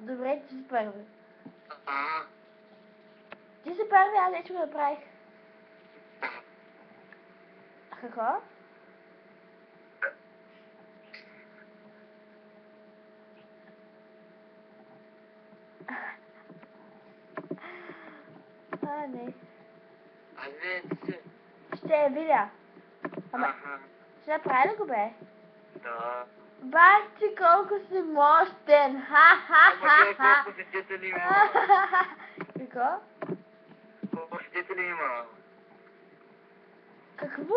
Добре, ти си първи. А, Ти си първи, аз вече го направих. Какво? Не. айде си. Ще я видя. Ама, Аха, ще направи ли го, бе? да. Бах ти колко си мощен! Ама гледай колко свидетели има. Какво? Колко свидетели има. Какво?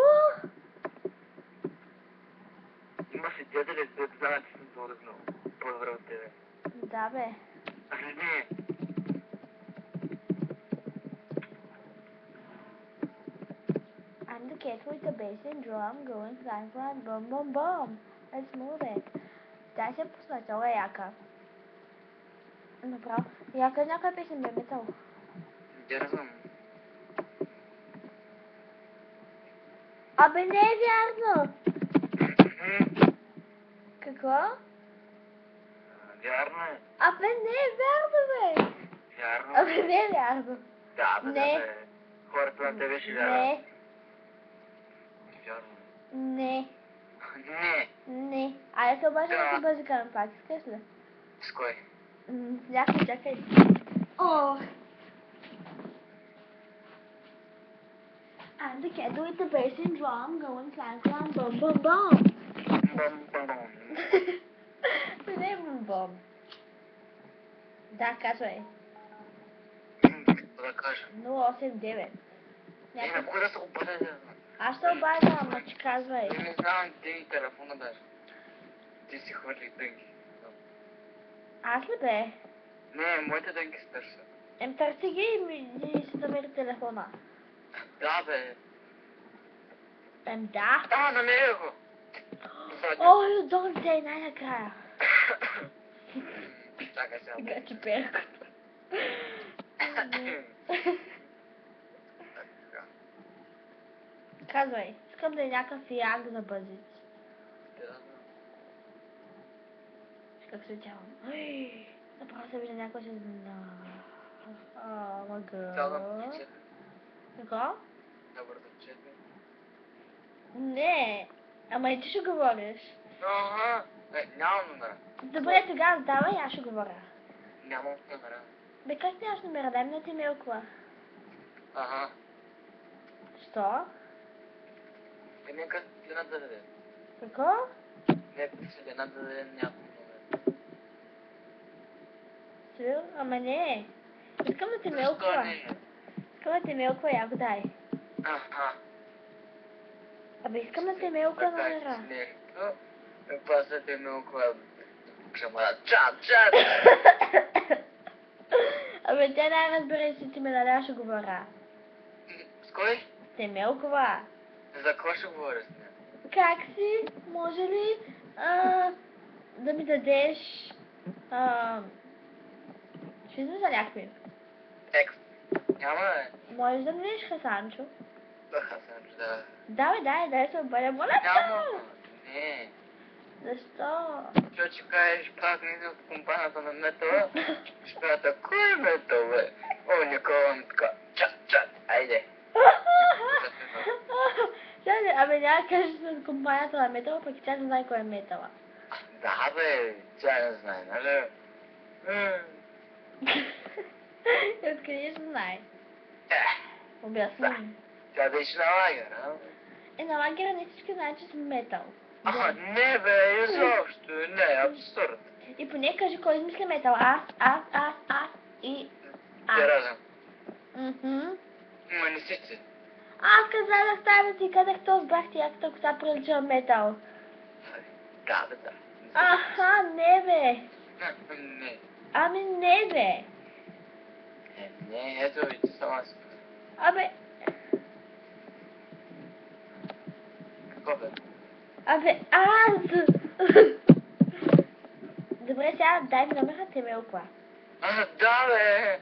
Има свидетели, които знаят, че съм длъжнал. По-добре от тебе. Да, бе. Не. I'm the cat with the bass drum going clang clang boom boom boom. Let's move it. Тя се пусна цяла яка. Направо. Яка някаква песен бе метал. Не знам. Абе не е вярно! Какво? Вярно е. Абе не е вярно, бе! Вярно. Абе не е вярно. Да, бе, Не. да, бе. Хората на тебе ще вярват. Не, Вярно. не, Не. не. Айде се обаждаме Да. на базикана пак, искаш ли? С кой? Някой, чакай. Ох! I'm the cat with the bass and drum going clang clang boom boom boom. Бам-бам. Не е бом. Да, казвай. Какво да кажа? 089. На кой да се обадя? Аз се обаждам, ама че казвай. Не знам, ти ми телефона даже. Ти си хвърли дънки. Аз ли бе? Не, моите дънки се търсят. Търси ги и ми си намери телефона. Да, бе. Да. А, намеря го. Oh, you don't say най-накрая. Чакай сега. Гачи перко. Казвай, искам да е някакъв як за бъзици. Как се тявам? Направо се вижда някой се знае. Мага. Давам ти Какво? Добър да чете. Не. Ама и ти ще говориш. Ага. Нямам номера. Добре, тогава давай, аз ще говоря. Нямам номера. Бе, как нямаш номера? Дай ми на ти милкова. Ага. Що? Нека Селена да даде. Какво? Нека Селена да даде някой номер. Сил? Ама не. Искам да ти Защо милкова. не? Искам да ти милкова, я го дай. Аха. Абе, искам да ти милкова номера. Така смешно. После те милкова. Шамара. Чат. Абе, тя не разбере, че ти ме даде, ще говоря. С кой? Те милкова. За кой ще говоря с нея? Как си? Може ли да ми дадеш... Ще знам за някакви. Екс. Няма да Можеш да ми дадеш Хасанчо? Хасанчо, да. Дай се обадя, моля те! Няма. Не. Защо? Що ще кажеш пак не от компанията на метала? Ще кажа, кой е метал, бе? О, Никола ми така. Чат. Айде. Абе, няма да кажеш с компанията на метала, пък и тя не знае кой е метала. Да, бе. Тя не знае, нали? И откъде ще знае? Да. Обясни. Тя беше на лагера. На лагера не всички знаят, че съм метал. Не, бе, изобщо. Не, абсурд. И поне кажи кой измисля метал. Аз и Те разъм. Ма не си ти. Аз казах тази ти, казах то с бах ти, яката коса прилича метал. Да, бе, да. Аха, не бе. Не. Ами не бе. Не, ето ви, ти сама си. Абе, Какво бе? аз. Добре, сега дай ми номера ти милкова. Да, бе.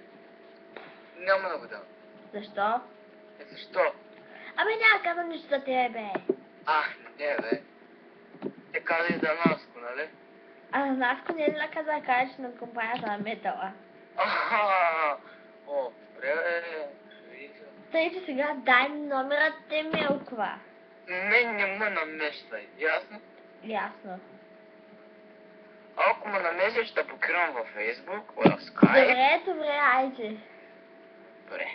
Няма да го дам. Защо? Защо? Няма казвам нищо за тебе, бе. Не, бе. Те каза и за Наско, нали? Ананаско не е ли наказа да кажеш на компанията на метала? О, добре, вижда. Тъй, че сега дай номерът те Милкова. Не му намесвай, ясно? Ясно. Ако му намесиш, ще блокирам във Facebook, в Skype. Добре, айде. Добре.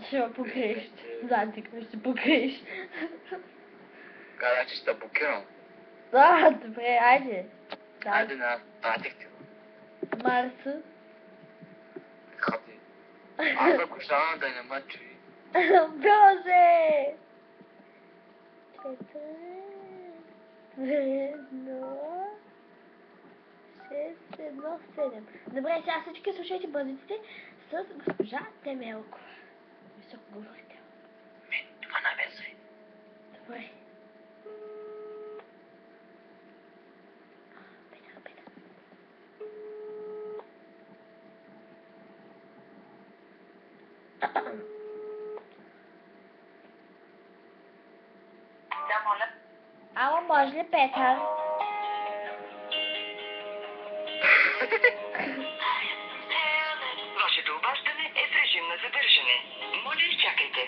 Ще ме покриеш. Затикно ще покриеш. Казах, че ще блокирам. Да, добре, айде. Айде на пратих ти го. Марсо. Хати. Аз ако шана да не ме чуи. Боже! 4, 2, 6, 1, 7. Добре, сега всички слушайте бъдиците с госпожа Темелкова. Високо говорите. Това навесвай. Добре. Петър. Да, моля. Ало, може ли Петър? Вашето обаждане е в режим на задържане. Моля, изчакайте.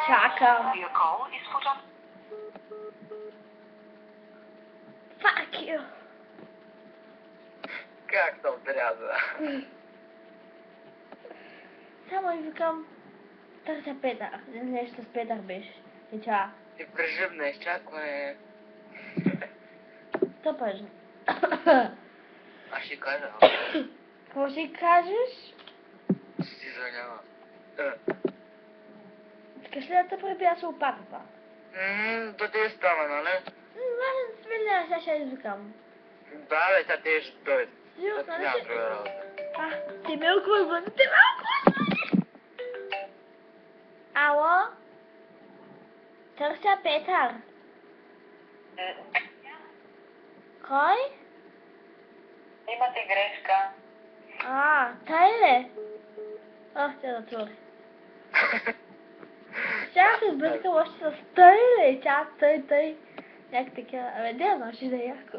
Чакам. Your call is put on. Fuck you. Как се отряза? Само викам, търся Петър. Нещо с Петър беше. И ча. И прежим на изчакване. Тъпъжно. Аз ще кажа. Какво ще кажеш? Си извинява. Искаш ли да те пребия с лопатата? Да те става, нали? Важен свиля, сега ще извикам. Да, бе, тя те ще дойде. Сигурно, Да, нали няма ще... друга работа. Темелкова звъни, Темелкова звъни! Ало? Търся Петър. Кой? Имате грешка. Тай ли? Ще затвори. Сега се сбърка още с тъй ли? Тъй. Як така? Абе, не знам, ще да е яко.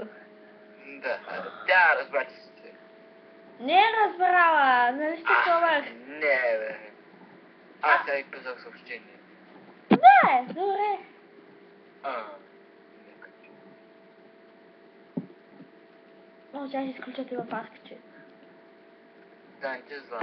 Да, тя разбра, че си ти. Не е разбрала, нали ще пробвах? Не, бе. Аз сега и писах съобщение. Да, добре. Нека. О, сега ще изключа това паскаче. Да, не ти знам.